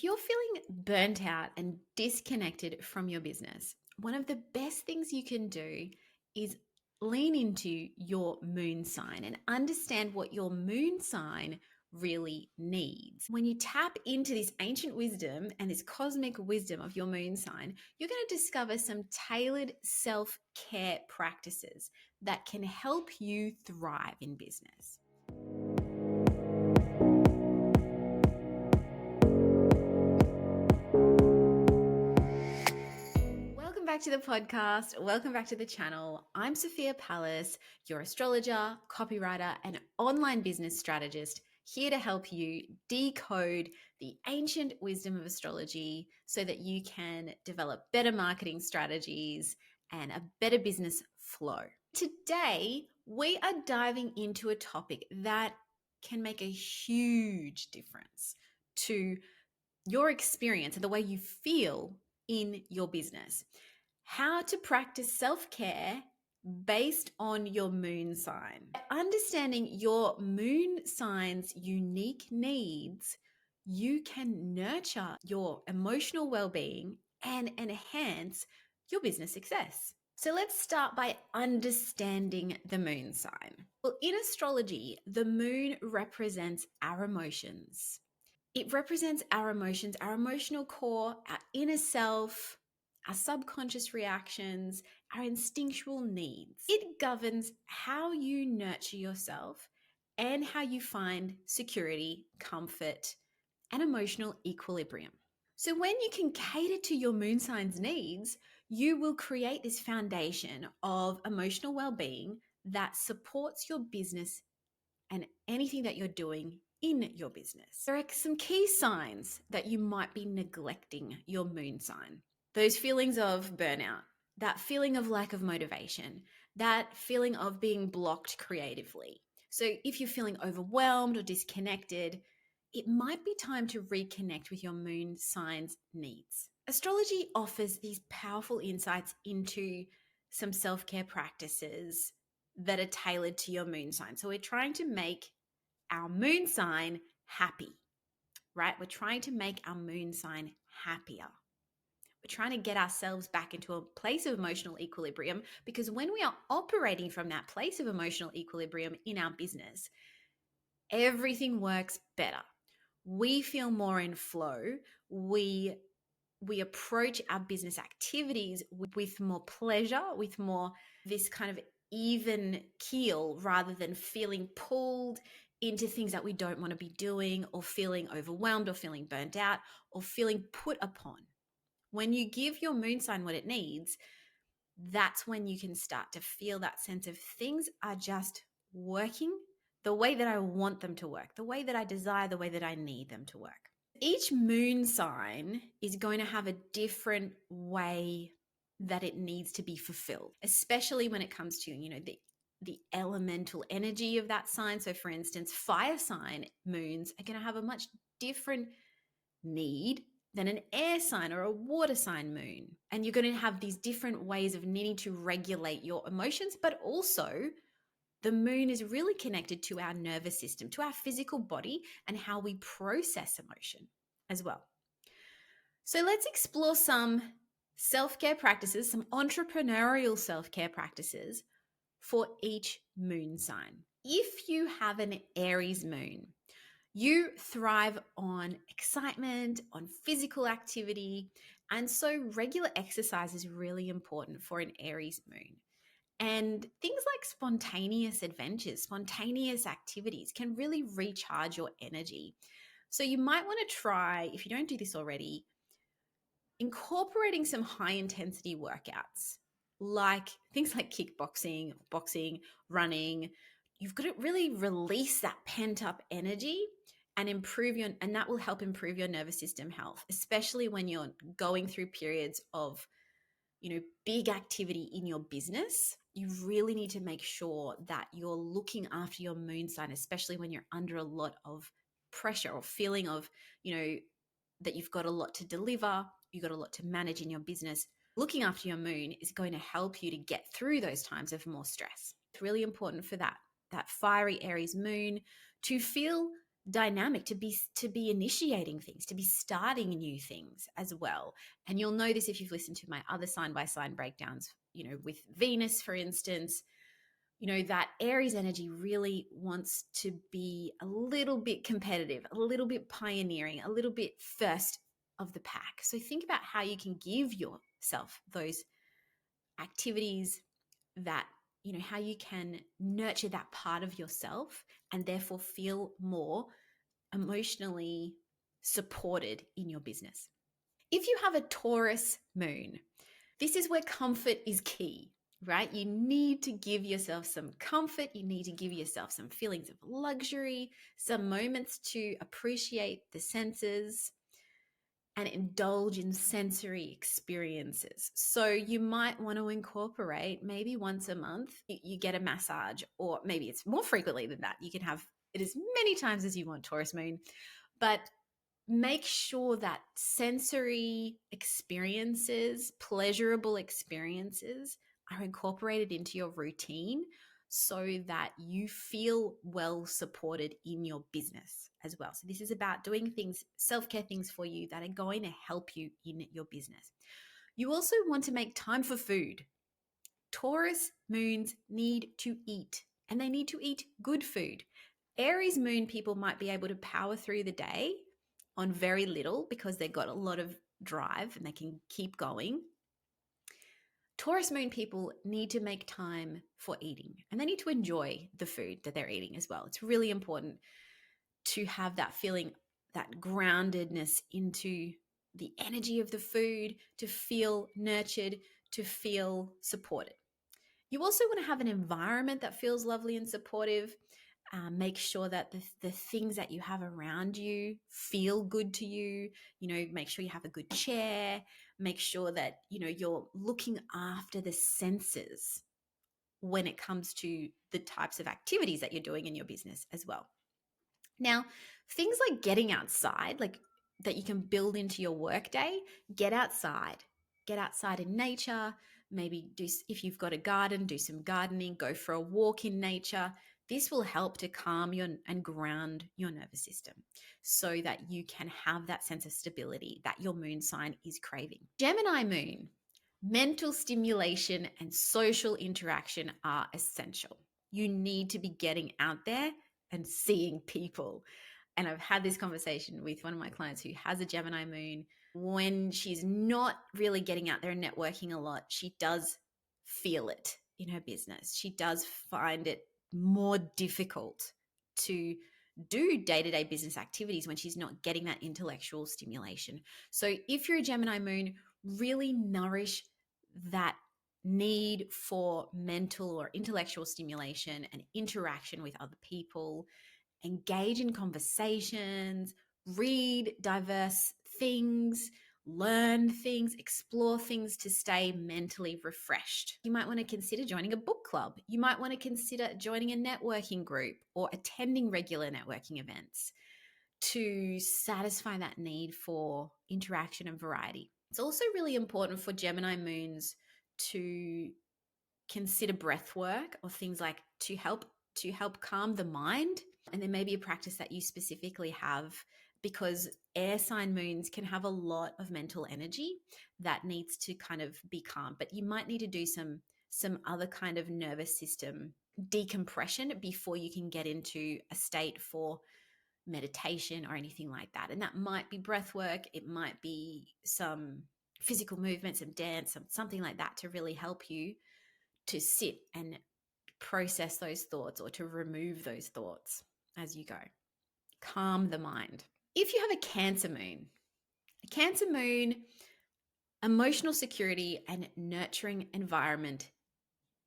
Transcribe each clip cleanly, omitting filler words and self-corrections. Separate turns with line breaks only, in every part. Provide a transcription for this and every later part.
If you're feeling burnt out and disconnected from your business, one of the best things you can do is lean into your moon sign and understand what your moon sign really needs. When you tap into this ancient wisdom and this cosmic wisdom of your moon sign, you're going to discover some tailored self-care practices that can help you thrive in business. Welcome back to the podcast. Welcome back to the channel. I'm Sophia Palace, your astrologer, copywriter, and online business strategist, here to help you decode the ancient wisdom of astrology so that you can develop better marketing strategies and a better business flow. Today, we are diving into a topic that can make a huge difference to your experience and the way you feel in your business. How to practice self-care based on your moon sign. Understanding your moon sign's unique needs, you can nurture your emotional well-being and enhance your business success. So let's start by understanding the moon sign. Well, in astrology, the moon represents our emotions. It represents our emotions, our emotional core, our inner self, our subconscious reactions, our instinctual needs. It governs how you nurture yourself and how you find security, comfort, and emotional equilibrium. So when you can cater to your moon sign's needs, you will create this foundation of emotional well-being that supports your business and anything that you're doing in your business. There are some key signs that you might be neglecting your moon sign. Those feelings of burnout, that feeling of lack of motivation, that feeling of being blocked creatively. So if you're feeling overwhelmed or disconnected, it might be time to reconnect with your moon sign's needs. Astrology offers these powerful insights into some self-care practices that are tailored to your moon sign. So we're trying to make our moon sign happy, right? We're trying to make our moon sign happier. We're trying to get ourselves back into a place of emotional equilibrium, because when we are operating from that place of emotional equilibrium in our business, everything works better. We feel more in flow. We approach our business activities with more pleasure, with more this kind of even keel, rather than feeling pulled into things that we don't want to be doing, or feeling overwhelmed, or feeling burnt out, or feeling put upon. When you give your moon sign what it needs, that's when you can start to feel that sense of things are just working the way that I want them to work, the way that I desire, the way that I need them to work. Each moon sign is going to have a different way that it needs to be fulfilled, especially when it comes to, the elemental energy of that sign. So for instance, fire sign moons are going to have a much different need than an air sign or a water sign moon. And you're going to have these different ways of needing to regulate your emotions, but also the moon is really connected to our nervous system, to our physical body, and how we process emotion as well. So let's explore some self-care practices, some entrepreneurial self-care practices for each moon sign. If you have an Aries moon, you thrive on excitement, on physical activity, and so regular exercise is really important for an Aries moon. And things like spontaneous adventures, spontaneous activities can really recharge your energy. So you might want to try, if you don't do this already, incorporating some high intensity workouts, like things like kickboxing, boxing, running. You've got to really release that pent up energy and and that will help improve your nervous system health, especially when you're going through periods of, big activity in your business. You really need to make sure that you're looking after your moon sign, especially when you're under a lot of pressure or feeling of, that you've got a lot to deliver, you've got a lot to manage in your business. Looking after your moon is going to help you to get through those times of more stress. It's really important for that fiery Aries moon to feel dynamic to be initiating things, to be starting new things as well. And you'll know this if you've listened to my other sign by sign breakdowns, with Venus, for instance. That Aries energy really wants to be a little bit competitive, a little bit pioneering, a little bit first of the pack. So think about how you can give yourself those activities, that how you can nurture that part of yourself and therefore feel more emotionally supported in your business. If you have a Taurus moon, this is where comfort is key, right? You need to give yourself some comfort. You need to give yourself some feelings of luxury, some moments to appreciate the senses and indulge in sensory experiences. So you might want to incorporate maybe once a month, you get a massage, or maybe it's more frequently than that. You can have it as many times as you want, Taurus Moon, but make sure that sensory experiences, pleasurable experiences, are incorporated into your routine so that you feel well supported in your business as well. So this is about doing things, self-care things for you that are going to help you in your business. You also want to make time for food. Taurus moons need to eat, and they need to eat good food. Aries moon people might be able to power through the day on very little because they've got a lot of drive and they can keep going. Taurus moon people need to make time for eating, and they need to enjoy the food that they're eating as well. It's really important to have that feeling, that groundedness into the energy of the food, to feel nurtured, to feel supported. You also want to have an environment that feels lovely and supportive. Make sure that the things that you have around you feel good to you. Make sure you have a good chair. Make sure that, you're looking after the senses when it comes to the types of activities that you're doing in your business as well. Now, things like getting outside, like that you can build into your workday, get outside in nature. Maybe if you've got a garden, do some gardening, go for a walk in nature. This will help to calm and ground your nervous system so that you can have that sense of stability that your moon sign is craving. Gemini moon, mental stimulation and social interaction are essential. You need to be getting out there and seeing people. And I've had this conversation with one of my clients who has a Gemini moon. When she's not really getting out there and networking a lot, she does feel it in her business. She does find it more difficult to do day-to-day business activities when she's not getting that intellectual stimulation. So if you're a Gemini moon, really nourish that need for mental or intellectual stimulation and interaction with other people. Engage in conversations, read diverse things, learn things, explore things to stay mentally refreshed. You might want to consider joining a book club. You might want to consider joining a networking group or attending regular networking events to satisfy that need for interaction and variety. It's also really important for Gemini moons to consider breath work or things like to help calm the mind. And there may be a practice that you specifically have, because air sign moons can have a lot of mental energy that needs to kind of be calm, but you might need to do some other kind of nervous system decompression before you can get into a state for meditation or anything like that. And that might be breath work. It might be some physical movement, some dance, something like that to really help you to sit and process those thoughts or to remove those thoughts as you go. Calm the mind. If you have a Cancer Moon, emotional security and nurturing environment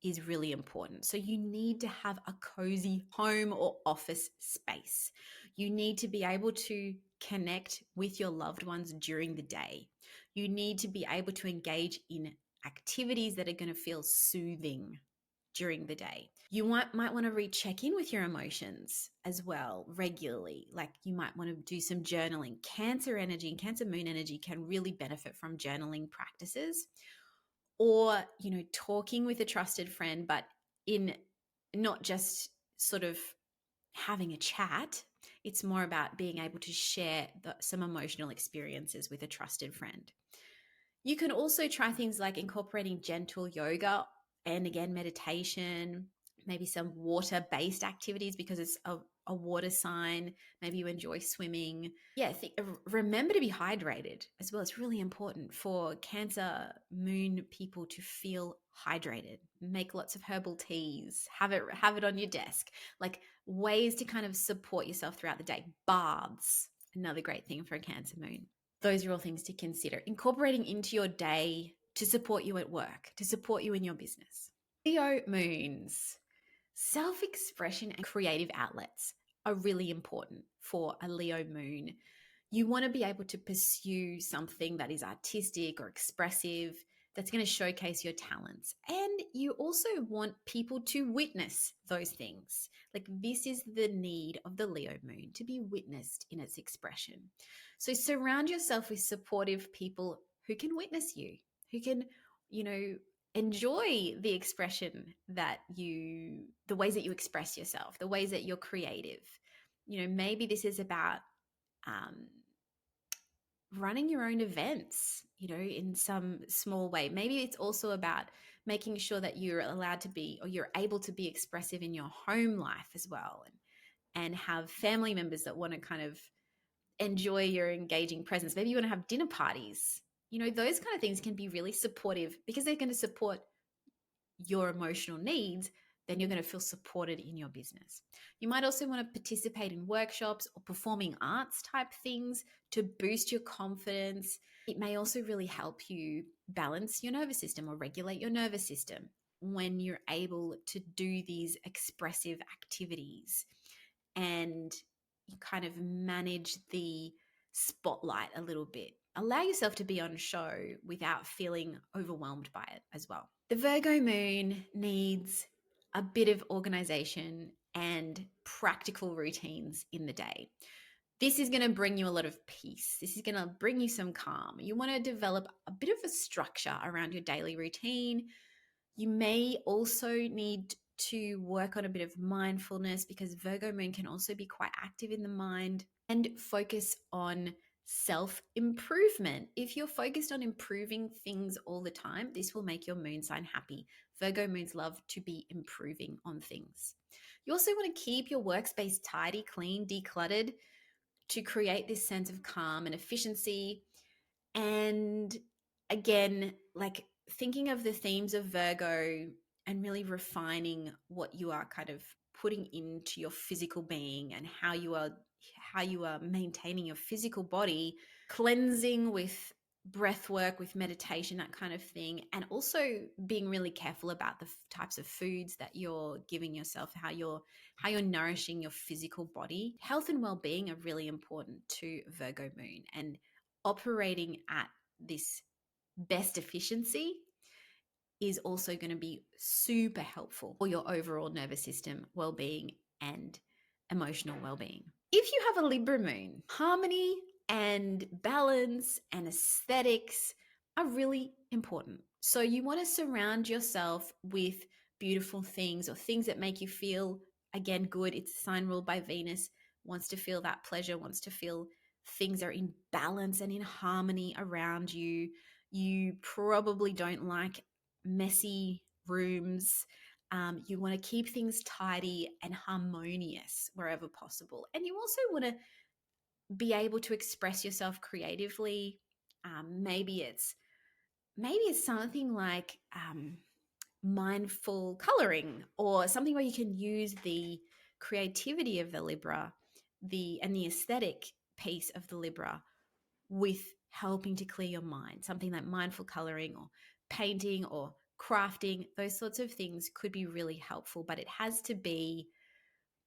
is really important. So you need to have a cozy home or office space. You need to be able to connect with your loved ones during the day. You need to be able to engage in activities that are going to feel soothing during the day. You might want to recheck in with your emotions as well regularly. Like you might want to do some journaling. Cancer energy and Cancer moon energy can really benefit from journaling practices, or, talking with a trusted friend, but in not just sort of having a chat. It's more about being able to share some emotional experiences with a trusted friend. You can also try things like incorporating gentle yoga and again, meditation, maybe some water-based activities because it's a water sign. Maybe you enjoy swimming. Yeah, remember to be hydrated as well. It's really important for Cancer Moon people to feel hydrated. Make lots of herbal teas. Have it on your desk. Like ways to kind of support yourself throughout the day. Baths, another great thing for a Cancer Moon. Those are all things to consider. Incorporating into your day to support you at work, to support you in your business. Leo Moons. Self-expression and creative outlets are really important for a Leo Moon. You want to be able to pursue something that is artistic or expressive, that's going to showcase your talents. And you also want people to witness those things. Like this is the need of the Leo Moon, to be witnessed in its expression. So surround yourself with supportive people who can witness you, who can, enjoy the expression the ways that you express yourself, the ways that you're creative. Maybe this is about running your own events, in some small way. Maybe it's also about making sure that you're allowed to be, or you're able to be expressive in your home life as well, and have family members that want to kind of enjoy your engaging presence. Maybe you want to have dinner parties. Those kind of things can be really supportive because they're going to support your emotional needs. Then you're going to feel supported in your business. You might also want to participate in workshops or performing arts type things to boost your confidence. It may also really help you balance your nervous system or regulate your nervous system when you're able to do these expressive activities and you kind of manage the spotlight a little bit. Allow yourself to be on show without feeling overwhelmed by it as well. The Virgo Moon needs a bit of organization and practical routines in the day. This is going to bring you a lot of peace. This is going to bring you some calm. You want to develop a bit of a structure around your daily routine. You may also need to work on a bit of mindfulness because Virgo Moon can also be quite active in the mind, and focus on self-improvement. If you're focused on improving things all the time, this will make your moon sign happy. Virgo moons love to be improving on things. You also want to keep your workspace tidy, clean, decluttered to create this sense of calm and efficiency. And again, like thinking of the themes of Virgo and really refining what you are kind of putting into your physical being and how you are maintaining your physical body, cleansing with breath work, with meditation, that kind of thing. And also being really careful about the types of foods that you're giving yourself, how you're nourishing your physical body. Health and well-being are really important to Virgo Moon, and operating at this best efficiency is also going to be super helpful for your overall nervous system well-being and emotional well-being. If you have a Libra Moon, harmony and balance and aesthetics are really important. So you want to surround yourself with beautiful things, or things that make you feel, again, good. It's a sign ruled by Venus, wants to feel that pleasure, wants to feel things are in balance and in harmony around you. You probably don't like messy rooms. You want to keep things tidy and harmonious wherever possible. And you also want to be able to express yourself creatively. Maybe it's something like mindful coloring, or something where you can use the creativity of the Libra, and the aesthetic piece of the Libra with helping to clear your mind. Something like mindful coloring or painting or crafting, those sorts of things could be really helpful, but it has to be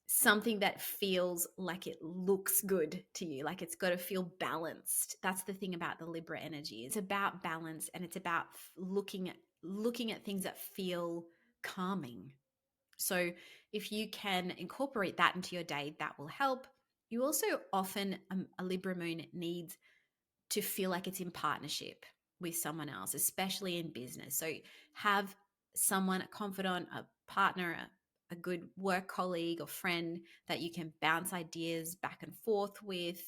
something that feels like it looks good to you. Like it's got to feel balanced. That's the thing about the Libra energy. It's about balance, and it's about looking at things that feel calming. So if you can incorporate that into your day, that will help. You also often, a Libra moon needs to feel like it's in partnership with someone else, especially in business. So have someone, a confidant, a partner, a good work colleague or friend that you can bounce ideas back and forth with.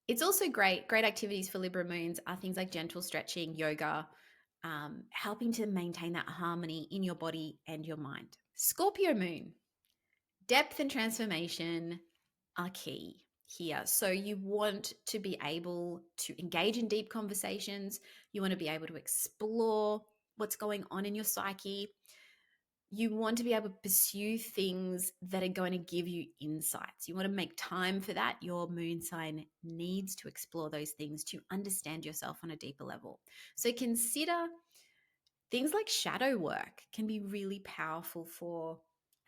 It's also great activities for Libra moons are things like gentle stretching, yoga, helping to maintain that harmony in your body and your mind. Scorpio moon, depth and transformation are key here. So you want to be able to engage in deep conversations. You want to be able to explore what's going on in your psyche. You want to be able to pursue things that are going to give you insights. You want to make time for that. Your moon sign needs to explore those things to understand yourself on a deeper level. So consider things like shadow work can be really powerful for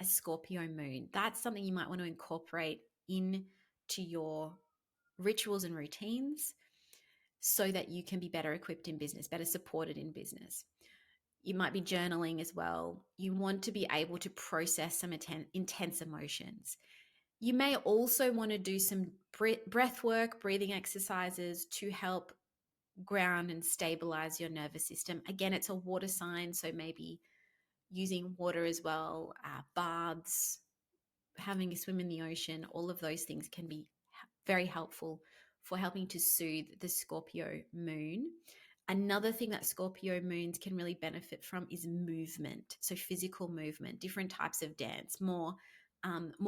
a Scorpio moon. That's something you might want to incorporate into your rituals and routines so that you can be better equipped in business, better supported in business. You might be journaling as well. You want to be able to process some intense emotions. You may also want to do some breath work, breathing exercises to help ground and stabilize your nervous system. Again, it's a water sign, so maybe using water as well, baths, having a swim in the ocean, all of those things can be very helpful for helping to soothe the Scorpio moon. Another thing that Scorpio moons can really benefit from is movement. So physical movement, different types of dance, more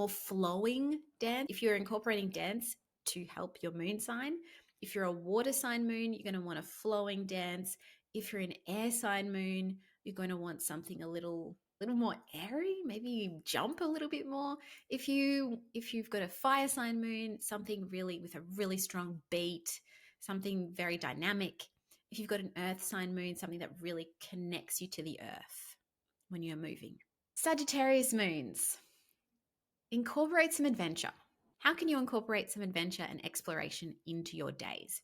flowing dance. If you're incorporating dance to help your moon sign, if you're a water sign moon, you're going to want a flowing dance. If you're an air sign moon, you're going to want something a little more airy, maybe jump a little bit more. If you've got a fire sign moon, something really with a really strong beat, something very dynamic. If you've got an earth sign moon, something that really connects you to the earth when you're moving. Sagittarius moons, incorporate some adventure. How can you incorporate some adventure and exploration into your days?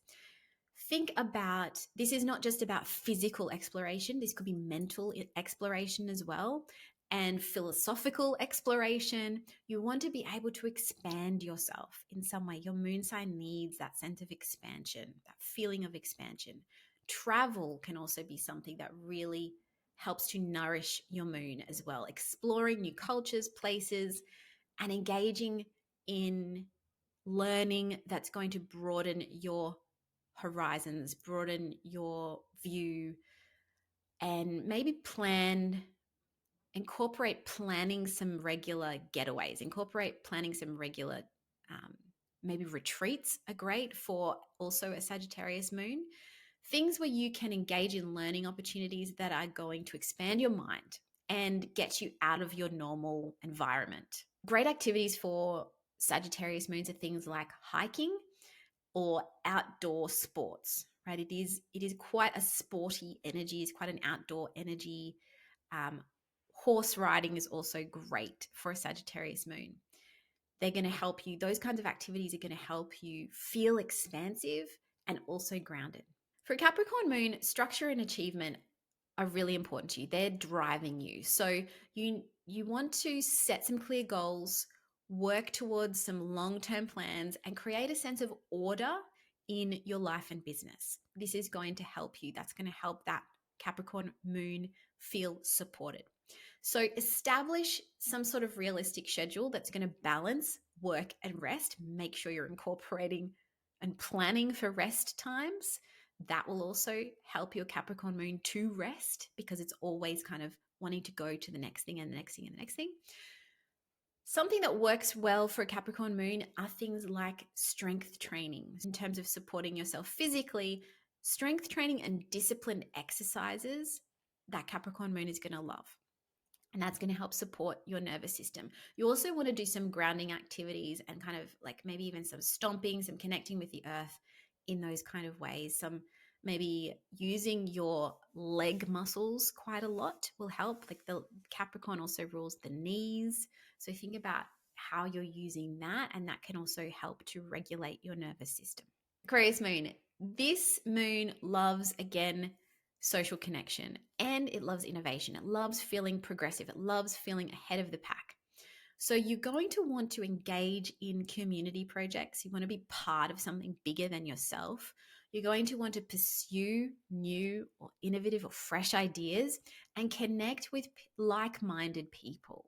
Think about, this is not just about physical exploration. This could be mental exploration as well, and philosophical exploration. You want to be able to expand yourself in some way. Your moon sign needs that sense of expansion, that feeling of expansion. Travel can also be something that really helps to nourish your moon as well. Exploring new cultures, places, and engaging in learning that's going to broaden your horizons, broaden your view, and maybe incorporate planning some regular getaways, incorporate planning some regular, maybe retreats are great for also a Sagittarius moon. Things where you can engage in learning opportunities that are going to expand your mind and get you out of your normal environment. Great activities for Sagittarius moons are things like hiking or outdoor sports, right? It is quite a sporty energy, it's quite an outdoor energy. Horse riding is also great for a Sagittarius moon. They're going to help you, those kinds of activities are going to help you feel expansive and also grounded. For Capricorn moon, structure and achievement are really important to you. They're driving you. So you want to set some clear goals, work towards some long-term plans, and create a sense of order in your life and business. This is going to help you. That's going to help that Capricorn moon feel supported. So establish some sort of realistic schedule that's going to balance work and rest. Make sure you're incorporating and planning for rest times. That will also help your Capricorn moon to rest, because it's always kind of wanting to go to the next thing and the next thing and the next thing. Something that works well for a Capricorn moon are things like strength training in terms of supporting yourself physically. Strength training and disciplined exercises that Capricorn moon is going to love. And that's going to help support your nervous system. You also want to do some grounding activities and kind of like maybe even some stomping, some connecting with the earth in those kind of ways. Some maybe using your leg muscles quite a lot will help. Like the Capricorn also rules the knees. So think about how you're using that, and that can also help to regulate your nervous system. Aquarius moon. This moon loves, again, social connection, and it loves innovation. It loves feeling progressive. It loves feeling ahead of the pack. So you're going to want to engage in community projects. You want to be part of something bigger than yourself. You're going to want to pursue new or innovative or fresh ideas and connect with like-minded people.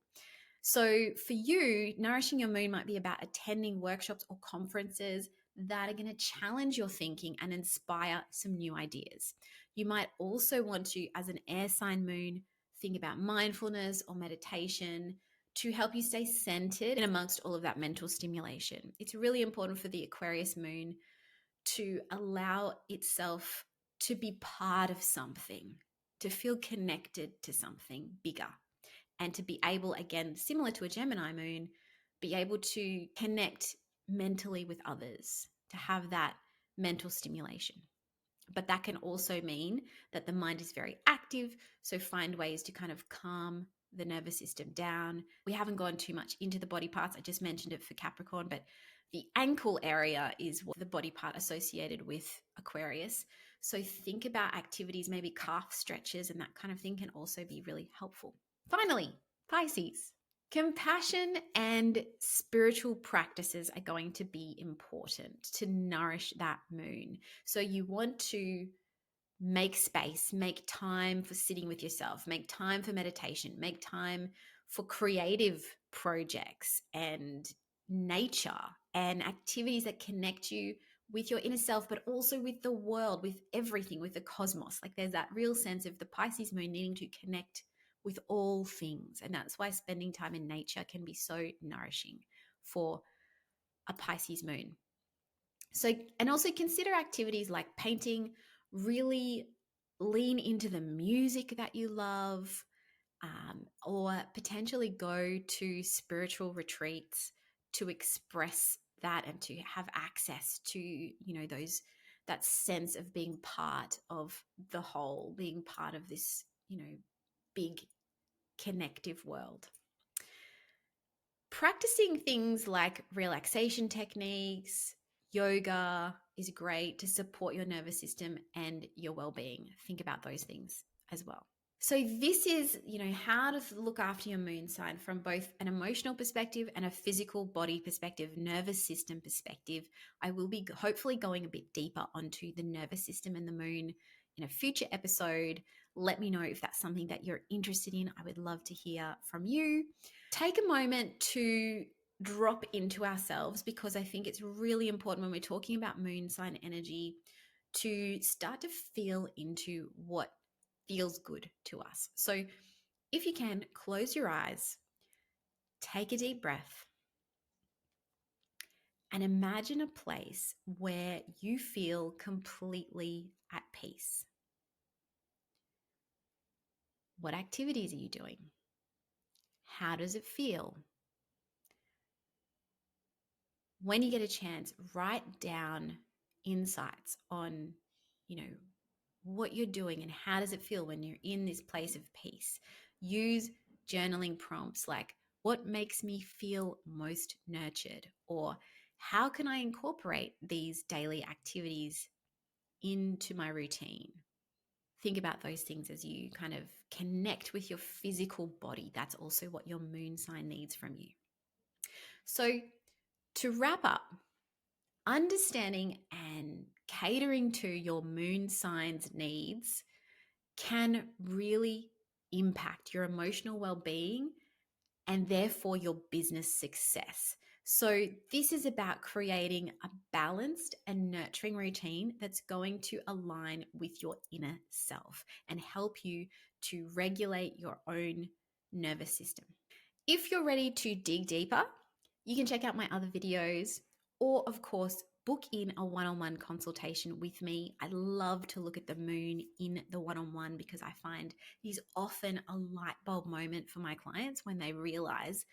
So for you, nourishing your moon might be about attending workshops or conferences that are going to challenge your thinking and inspire some new ideas. You might also want to, as an air sign moon, think about mindfulness or meditation to help you stay centered in amongst all of that mental stimulation. It's really important for the Aquarius moon to allow itself to be part of something, to feel connected to something bigger, and to be able, again, similar to a Gemini moon, be able to connect mentally with others, to have that mental stimulation. But that can also mean that the mind is very active. So find ways to kind of calm the nervous system down. We haven't gone too much into the body parts. I just mentioned it for Capricorn, but the ankle area is the body part associated with Aquarius. So think about activities, maybe calf stretches and that kind of thing can also be really helpful. Finally, Pisces. Compassion and spiritual practices are going to be important to nourish that moon. So you want to make space, make time for sitting with yourself, make time for meditation, make time for creative projects and nature and activities that connect you with your inner self, but also with the world, with everything, with the cosmos. Like there's that real sense of the Pisces moon needing to connect with all things. And that's why spending time in nature can be so nourishing for a Pisces moon. So, and also consider activities like painting, really lean into the music that you love, or potentially go to spiritual retreats to express that and to have access to, that sense of being part of the whole, being part of this, big connective world. Practicing things like relaxation techniques, yoga is great to support your nervous system and your well-being. Think about those things as well. So this is, how to look after your moon sign from both an emotional perspective and a physical body perspective, nervous system perspective. I will be hopefully going a bit deeper onto the nervous system and the moon in a future episode. Let me know if that's something that you're interested in. I would love to hear from you. Take a moment to drop into ourselves, because I think it's really important when we're talking about moon sign energy to start to feel into what feels good to us. So if you can, close your eyes, take a deep breath, and imagine a place where you feel completely at peace. What activities are you doing? How does it feel? When you get a chance, write down insights on, what you're doing and how does it feel when you're in this place of peace. Use journaling prompts like, what makes me feel most nurtured? Or how can I incorporate these daily activities into my routine? Think about those things as you kind of connect with your physical body. That's also what your moon sign needs from you. So to wrap up, understanding and catering to your moon sign's needs can really impact your emotional well-being and therefore your business success. So this is about creating a balanced and nurturing routine that's going to align with your inner self and help you to regulate your own nervous system. If you're ready to dig deeper, you can check out my other videos, or of course, book in a one-on-one consultation with me. I love to look at the moon in the one-on-one because I find it is often a light bulb moment for my clients when they realize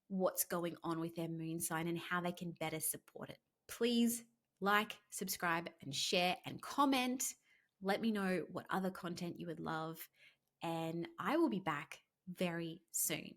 what's going on with their moon sign and how they can better support it. Please like, subscribe, and share and comment. Let me know what other content you would love, and I will be back very soon.